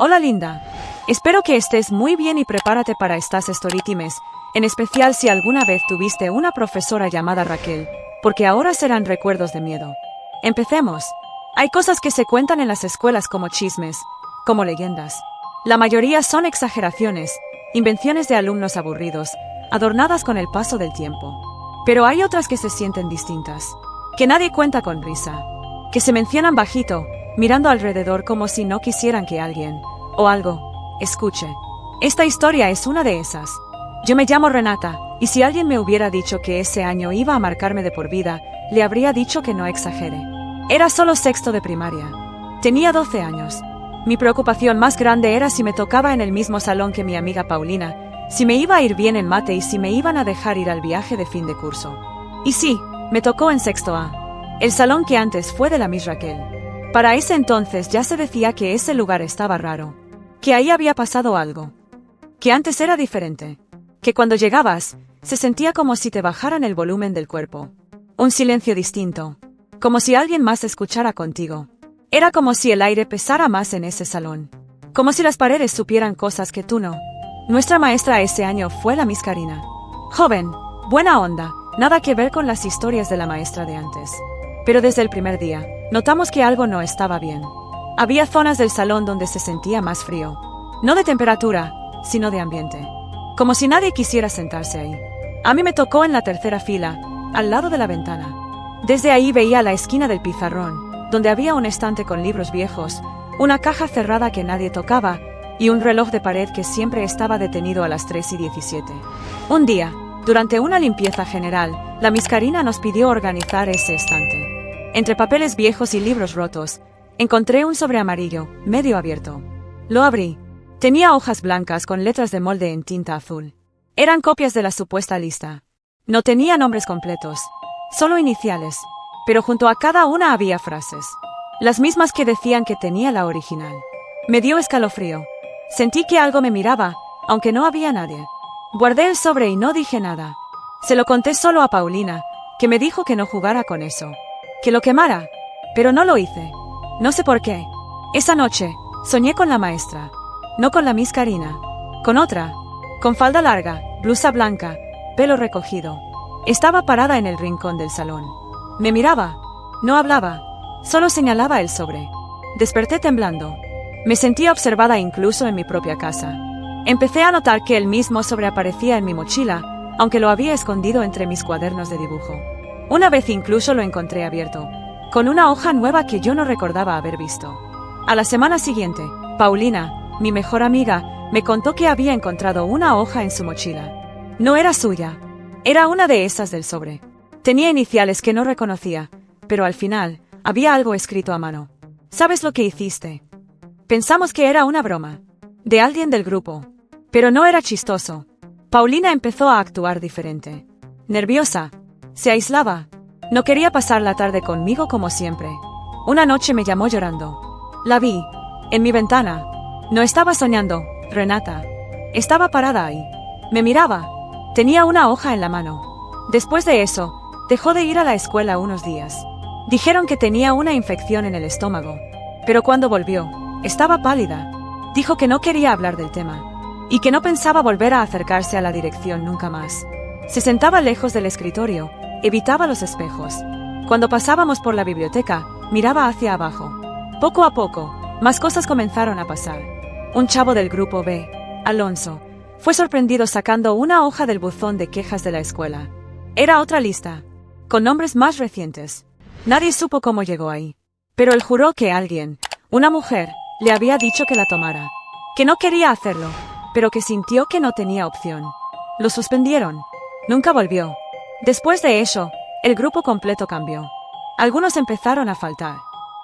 Hola linda. Espero que estés muy bien y prepárate para estas storytimes, en especial si alguna vez tuviste una profesora llamada Raquel, porque ahora serán recuerdos de miedo. Empecemos. Hay cosas que se cuentan en las escuelas como chismes, como leyendas. La mayoría son exageraciones, invenciones de alumnos aburridos, adornadas con el paso del tiempo. Pero hay otras que se sienten distintas, que nadie cuenta con risa, que se mencionan bajito, mirando alrededor como si no quisieran que alguien, o algo, escuche. Esta historia es una de esas. Yo me llamo Renata, y si alguien me hubiera dicho que ese año iba a marcarme de por vida, le habría dicho que no exagere. Era solo sexto de primaria. Tenía 12 años. Mi preocupación más grande era si me tocaba en el mismo salón que mi amiga Paulina, si me iba a ir bien en mate y si me iban a dejar ir al viaje de fin de curso. Y sí, me tocó en sexto A, el salón que antes fue de la Miss Raquel. Para ese entonces ya se decía que ese lugar estaba raro, que ahí había pasado algo, que antes era diferente, que cuando llegabas, se sentía como si te bajaran el volumen del cuerpo. Un silencio distinto, como si alguien más escuchara contigo. Era como si el aire pesara más en ese salón, como si las paredes supieran cosas que tú no. Nuestra maestra ese año fue la Miss Karina. Joven, buena onda, nada que ver con las historias de la maestra de antes. Pero desde el primer día, notamos que algo no estaba bien. Había zonas del salón donde se sentía más frío. No de temperatura, sino de ambiente. Como si nadie quisiera sentarse ahí. A mí me tocó en la tercera fila, al lado de la ventana. Desde ahí veía la esquina del pizarrón, donde había un estante con libros viejos, una caja cerrada que nadie tocaba, y un reloj de pared que siempre estaba detenido a las 3:17. Un día, durante una limpieza general, la Miss Karina nos pidió organizar ese estante. Entre papeles viejos y libros rotos, encontré un sobre amarillo, medio abierto. Lo abrí. Tenía hojas blancas con letras de molde en tinta azul. Eran copias de la supuesta lista. No tenía nombres completos, solo iniciales, pero junto a cada una había frases, las mismas que decían que tenía la original. Me dio escalofrío. Sentí que algo me miraba, aunque no había nadie. Guardé el sobre y no dije nada. Se lo conté solo a Paulina, que me dijo que no jugara con eso, que lo quemara, pero no lo hice. No sé por qué. Esa noche, soñé con la maestra, no con la Miss Karina, con otra, con falda larga, blusa blanca, pelo recogido. Estaba parada en el rincón del salón. Me miraba, no hablaba, solo señalaba el sobre. Desperté temblando. Me sentía observada incluso en mi propia casa. Empecé a notar que el mismo sobre aparecía en mi mochila, aunque lo había escondido entre mis cuadernos de dibujo. Una vez incluso lo encontré abierto, con una hoja nueva que yo no recordaba haber visto. A la semana siguiente, Paulina, mi mejor amiga, me contó que había encontrado una hoja en su mochila. No era suya, era una de esas del sobre. Tenía iniciales que no reconocía, pero al final, había algo escrito a mano. ¿Sabes lo que hiciste? Pensamos que era una broma, de alguien del grupo, pero no era chistoso. Paulina empezó a actuar diferente. Nerviosa, se aislaba. No quería pasar la tarde conmigo como siempre. Una noche me llamó llorando. La vi, en mi ventana. No estaba soñando, Renata. Estaba parada ahí. Me miraba. Tenía una hoja en la mano. Después de eso, dejó de ir a la escuela unos días. Dijeron que tenía una infección en el estómago. Pero cuando volvió, estaba pálida. Dijo que no quería hablar del tema. Y que no pensaba volver a acercarse a la dirección nunca más. Se sentaba lejos del escritorio, evitaba los espejos. Cuando pasábamos por la biblioteca, miraba hacia abajo. Poco a poco, más cosas comenzaron a pasar. Un chavo del grupo B, Alonso, fue sorprendido sacando una hoja del buzón de quejas de la escuela. Era otra lista, con nombres más recientes. Nadie supo cómo llegó ahí. Pero él juró que alguien, una mujer, le había dicho que la tomara. Que no quería hacerlo, pero que sintió que no tenía opción. Lo suspendieron. Nunca volvió. Después de eso, el grupo completo cambió. Algunos empezaron a faltar.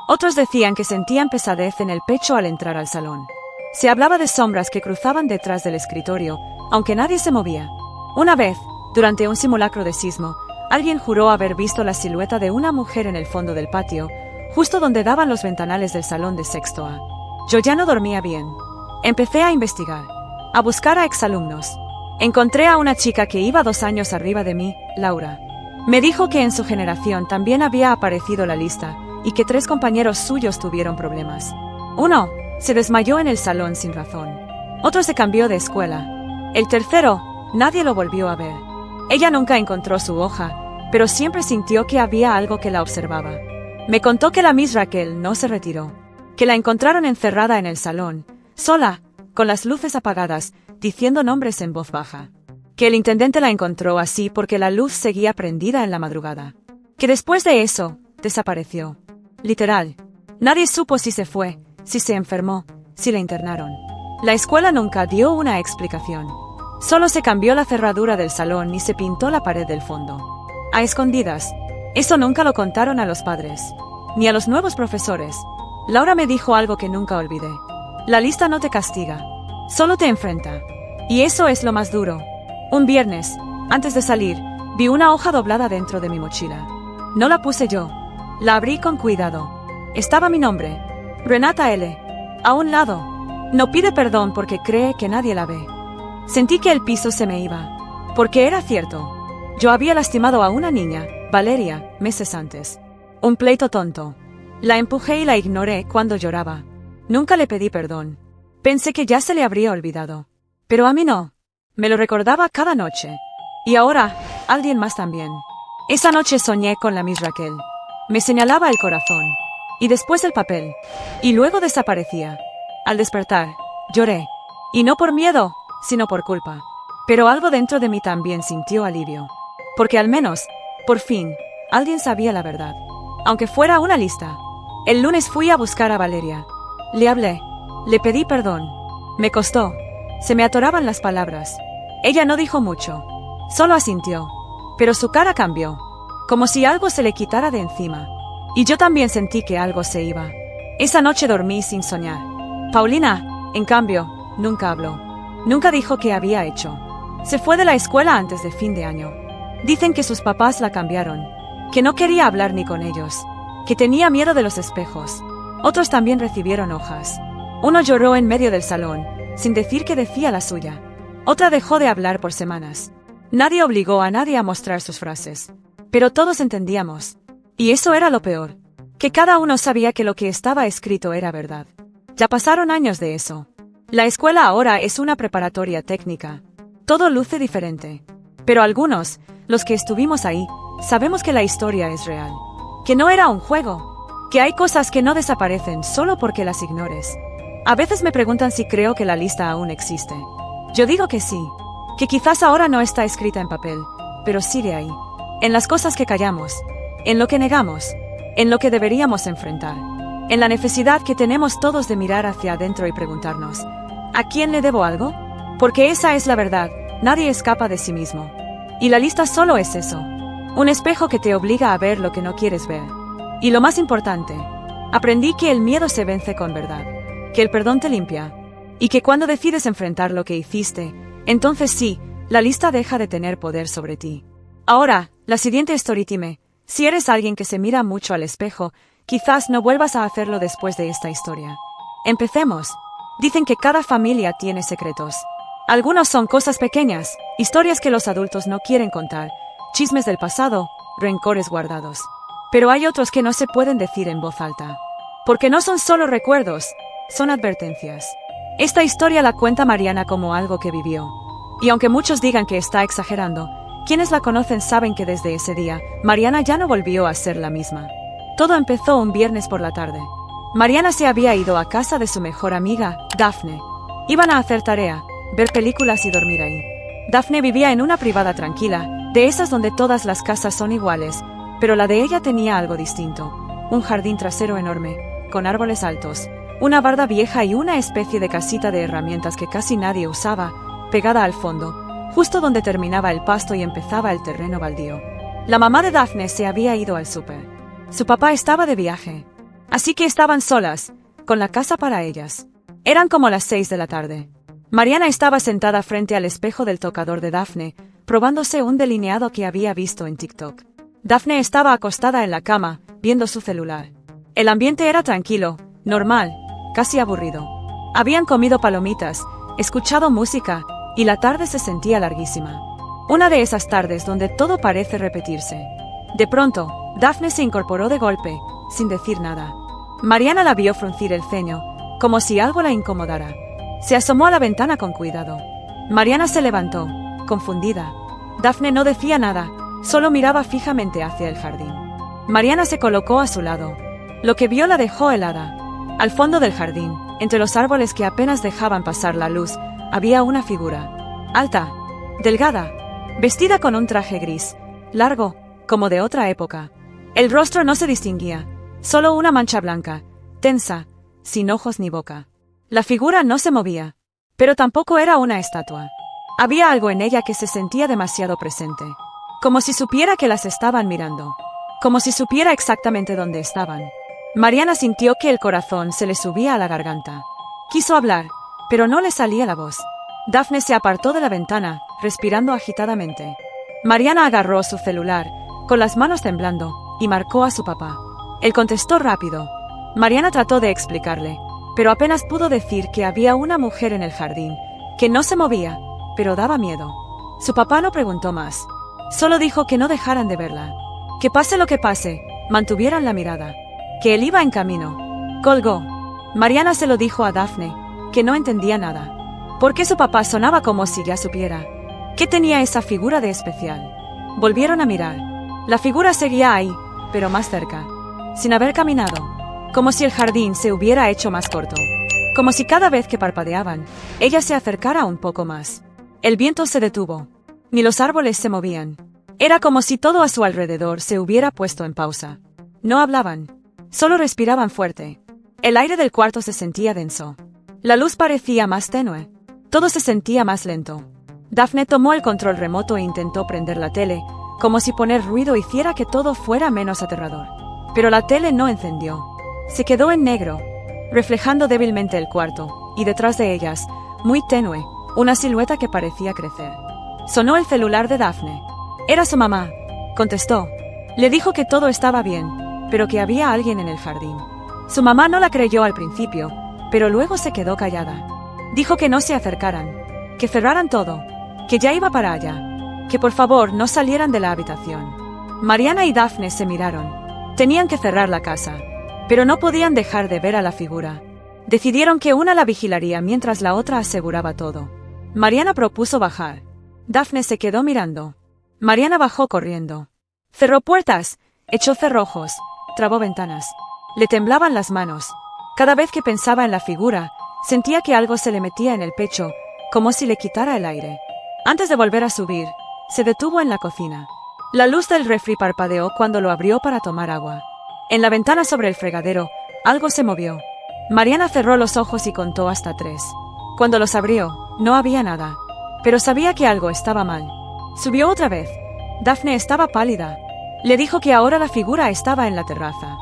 Otros decían que sentían pesadez en el pecho al entrar al salón. Se hablaba de sombras que cruzaban detrás del escritorio, aunque nadie se movía. Una vez, durante un simulacro de sismo, alguien juró haber visto la silueta de una mujer en el fondo del patio, justo donde daban los ventanales del salón de sexto A. Yo ya no dormía bien. Empecé a investigar, a buscar a exalumnos. Encontré a una chica que iba 2 años arriba de mí, Laura. Me dijo que en su generación también había aparecido la lista, y que 3 compañeros suyos tuvieron problemas. Uno, Se desmayó en el salón sin razón. Otro se cambió de escuela. El tercero, nadie lo volvió a ver. Ella nunca encontró su hoja, pero siempre sintió que había algo que la observaba. Me contó que la Miss Raquel no se retiró, que la encontraron encerrada en el salón, sola, con las luces apagadas, diciendo nombres en voz baja. Que el intendente la encontró así porque la luz seguía prendida en la madrugada. Que después de eso, desapareció. Literal. Nadie supo si se fue, si se enfermó, si la internaron. La escuela nunca dio una explicación. Solo se cambió la cerradura del salón y se pintó la pared del fondo. A escondidas. Eso nunca lo contaron a los padres. Ni a los nuevos profesores. Laura me dijo algo que nunca olvidé. La lista no te castiga. Solo te enfrenta. Y eso es lo más duro. Un viernes, antes de salir, vi una hoja doblada dentro de mi mochila. No la puse yo. La abrí con cuidado. Estaba mi nombre. Renata L. A un lado. No pide perdón porque cree que nadie la ve. Sentí que el piso se me iba. Porque era cierto. Yo había lastimado a una niña, Valeria, meses antes. Un pleito tonto. La empujé y la ignoré cuando lloraba. Nunca le pedí perdón. Pensé que ya se le habría olvidado. Pero a mí no. Me lo recordaba cada noche. Y ahora, alguien más también. Esa noche soñé con la Miss Raquel. Me señalaba el corazón. Y después el papel. Y luego desaparecía. Al despertar, lloré. Y no por miedo, sino por culpa. Pero algo dentro de mí también sintió alivio. Porque al menos, por fin, alguien sabía la verdad. Aunque fuera una lista. El lunes fui a buscar a Valeria. Le hablé. Le pedí perdón. Me costó. Se me atoraban las palabras. Ella no dijo mucho. Solo asintió. Pero su cara cambió. Como si algo se le quitara de encima. Y yo también sentí que algo se iba. Esa noche dormí sin soñar. Paulina, en cambio, nunca habló. Nunca dijo qué había hecho. Se fue de la escuela antes de fin de año. Dicen que sus papás la cambiaron. Que no quería hablar ni con ellos. Que tenía miedo de los espejos. Otros también recibieron hojas. Uno lloró en medio del salón, sin decir que decía la suya. Otra dejó de hablar por semanas. Nadie obligó a nadie a mostrar sus frases. Pero todos entendíamos. Y eso era lo peor. Que cada uno sabía que lo que estaba escrito era verdad. Ya pasaron años de eso. La escuela ahora es una preparatoria técnica. Todo luce diferente. Pero algunos, los que estuvimos ahí, sabemos que la historia es real. Que no era un juego. Que hay cosas que no desaparecen solo porque las ignores. A veces me preguntan si creo que la lista aún existe. Yo digo que sí. Que quizás ahora no está escrita en papel, pero sigue ahí. En las cosas que callamos. En lo que negamos. En lo que deberíamos enfrentar. En la necesidad que tenemos todos de mirar hacia adentro y preguntarnos, ¿a quién le debo algo? Porque esa es la verdad, nadie escapa de sí mismo. Y la lista solo es eso. Un espejo que te obliga a ver lo que no quieres ver. Y lo más importante, aprendí que el miedo se vence con verdad. Que el perdón te limpia. Y que cuando decides enfrentar lo que hiciste, entonces sí, la lista deja de tener poder sobre ti. Ahora, la siguiente storytime. Si eres alguien que se mira mucho al espejo, quizás no vuelvas a hacerlo después de esta historia. Empecemos. Dicen que cada familia tiene secretos. Algunos son cosas pequeñas, historias que los adultos no quieren contar, chismes del pasado, rencores guardados. Pero hay otros que no se pueden decir en voz alta. Porque no son solo recuerdos, son advertencias. Esta historia la cuenta Mariana como algo que vivió. Y aunque muchos digan que está exagerando, quienes la conocen saben que desde ese día, Mariana ya no volvió a ser la misma. Todo empezó un viernes por la tarde. Mariana se había ido a casa de su mejor amiga, Daphne. Iban a hacer tarea, ver películas y dormir ahí. Daphne vivía en una privada tranquila, de esas donde todas las casas son iguales, pero la de ella tenía algo distinto. Un jardín trasero enorme, con árboles altos, una barda vieja y una especie de casita de herramientas que casi nadie usaba, pegada al fondo, justo donde terminaba el pasto y empezaba el terreno baldío. La mamá de Daphne se había ido al súper. Su papá estaba de viaje. Así que estaban solas, con la casa para ellas. Eran como las 6 de la tarde. Mariana estaba sentada frente al espejo del tocador de Daphne, probándose un delineado que había visto en TikTok. Daphne estaba acostada en la cama, viendo su celular. El ambiente era tranquilo, normal, casi aburrido. Habían comido palomitas, escuchado música, y la tarde se sentía larguísima. Una de esas tardes donde todo parece repetirse. De pronto, Daphne se incorporó de golpe, sin decir nada. Mariana la vio fruncir el ceño, como si algo la incomodara. Se asomó a la ventana con cuidado. Mariana se levantó, confundida. Daphne no decía nada, solo miraba fijamente hacia el jardín. Mariana se colocó a su lado. Lo que vio la dejó helada. Al fondo del jardín, entre los árboles que apenas dejaban pasar la luz, había una figura. Alta, delgada, vestida con un traje gris, largo, como de otra época. El rostro no se distinguía, solo una mancha blanca, tensa, sin ojos ni boca. La figura no se movía, pero tampoco era una estatua. Había algo en ella que se sentía demasiado presente, como si supiera que las estaban mirando, como si supiera exactamente dónde estaban. Mariana sintió que el corazón se le subía a la garganta. Quiso hablar, pero no le salía la voz. Daphne se apartó de la ventana, respirando agitadamente. Mariana agarró su celular, con las manos temblando, y marcó a su papá. Él contestó rápido. Mariana trató de explicarle, pero apenas pudo decir que había una mujer en el jardín, que no se movía, pero daba miedo. Su papá no preguntó más. Solo dijo que no dejaran de verla. Que pase lo que pase, mantuvieran la mirada. Que él iba en camino. Colgó. Mariana se lo dijo a Daphne, que no entendía nada. ¿Por qué su papá sonaba como si ya supiera? ¿Qué tenía esa figura de especial? Volvieron a mirar. La figura seguía ahí, pero más cerca. Sin haber caminado. Como si el jardín se hubiera hecho más corto. Como si cada vez que parpadeaban, ella se acercara un poco más. El viento se detuvo. Ni los árboles se movían. Era como si todo a su alrededor se hubiera puesto en pausa. No hablaban. Solo respiraban fuerte. El aire del cuarto se sentía denso. La luz parecía más tenue. Todo se sentía más lento. Daphne tomó el control remoto e intentó prender la tele, como si poner ruido hiciera que todo fuera menos aterrador. Pero la tele no encendió. Se quedó en negro, reflejando débilmente el cuarto, y detrás de ellas, muy tenue, una silueta que parecía crecer. Sonó el celular de Daphne. Era su mamá. Contestó. Le dijo que todo estaba bien, pero que había alguien en el jardín. Su mamá no la creyó al principio, pero luego se quedó callada. Dijo que no se acercaran, que cerraran todo, que ya iba para allá, que por favor no salieran de la habitación. Mariana y Daphne se miraron. Tenían que cerrar la casa, pero no podían dejar de ver a la figura. Decidieron que una la vigilaría mientras la otra aseguraba todo. Mariana propuso bajar. Daphne se quedó mirando. Mariana bajó corriendo. Cerró puertas, echó cerrojos, trabó ventanas. Le temblaban las manos. Cada vez que pensaba en la figura, sentía que algo se le metía en el pecho, como si le quitara el aire. Antes de volver a subir, se detuvo en la cocina. La luz del refri parpadeó cuando lo abrió para tomar agua. En la ventana sobre el fregadero, algo se movió. Mariana cerró los ojos y contó hasta 3. Cuando los abrió, no había nada. Pero sabía que algo estaba mal. Subió otra vez. Daphne estaba pálida. Le dijo que ahora la figura estaba en la terraza,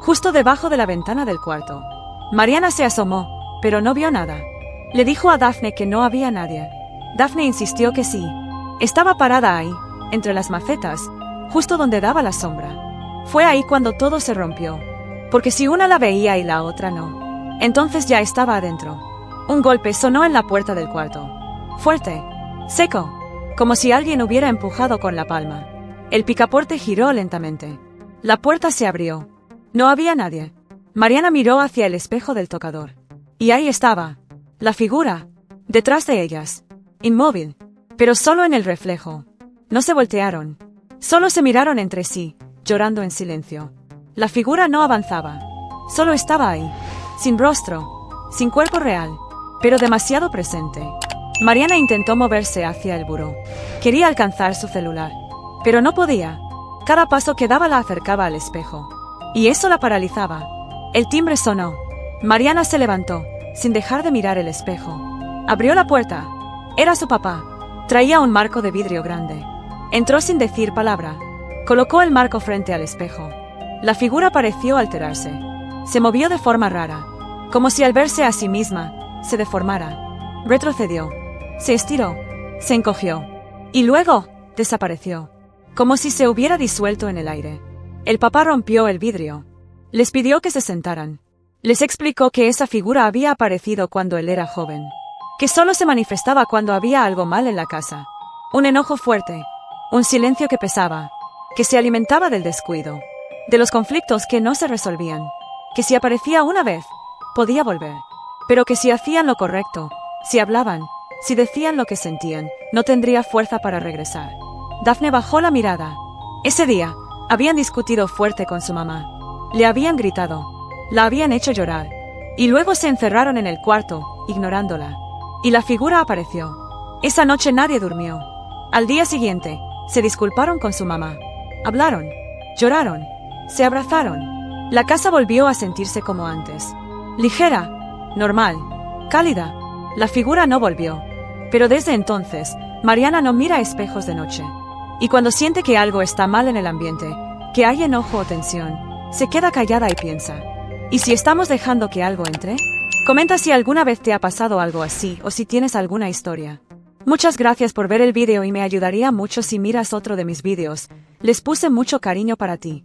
justo debajo de la ventana del cuarto. Mariana se asomó, pero no vio nada. Le dijo a Daphne que no había nadie. Daphne insistió que sí. Estaba parada ahí, entre las macetas, justo donde daba la sombra. Fue ahí cuando todo se rompió. Porque si una la veía y la otra no, entonces ya estaba adentro. Un golpe sonó en la puerta del cuarto. Fuerte, seco, como si alguien hubiera empujado con la palma. El picaporte giró lentamente. La puerta se abrió. No había nadie. Mariana miró hacia el espejo del tocador. Y ahí estaba. La figura. Detrás de ellas. Inmóvil. Pero solo en el reflejo. No se voltearon. Solo se miraron entre sí, llorando en silencio. La figura no avanzaba. Solo estaba ahí. Sin rostro. Sin cuerpo real. Pero demasiado presente. Mariana intentó moverse hacia el buró. Quería alcanzar su celular. Pero no podía. Cada paso que daba la acercaba al espejo. Y eso la paralizaba. El timbre sonó. Mariana se levantó, sin dejar de mirar el espejo. Abrió la puerta. Era su papá. Traía un marco de vidrio grande. Entró sin decir palabra. Colocó el marco frente al espejo. La figura pareció alterarse. Se movió de forma rara, como si al verse a sí misma, se deformara. Retrocedió. Se estiró. Se encogió. Y luego, desapareció. Como si se hubiera disuelto en el aire. El papá rompió el vidrio. Les pidió que se sentaran. Les explicó que esa figura había aparecido cuando él era joven. Que solo se manifestaba cuando había algo mal en la casa. Un enojo fuerte. Un silencio que pesaba. Que se alimentaba del descuido. De los conflictos que no se resolvían. Que si aparecía una vez, podía volver. pero que si hacían lo correcto, si hablaban, si decían lo que sentían, no tendría fuerza para regresar. Daphne bajó la mirada. Ese día, habían discutido fuerte con su mamá. Le habían gritado. La habían hecho llorar. Y luego se encerraron en el cuarto, ignorándola. Y la figura apareció. Esa noche nadie durmió. Al día siguiente, se disculparon con su mamá. Hablaron. Lloraron. Se abrazaron. La casa volvió a sentirse como antes. Ligera. Normal. Cálida. La figura no volvió. Pero desde entonces, Mariana no mira espejos de noche. Y cuando siente que algo está mal en el ambiente, que hay enojo o tensión, se queda callada y piensa. ¿Y si estamos dejando que algo entre? Comenta si alguna vez te ha pasado algo así o si tienes alguna historia. Muchas gracias por ver el vídeo y me ayudaría mucho si miras otro de mis vídeos. Les puse mucho cariño para ti.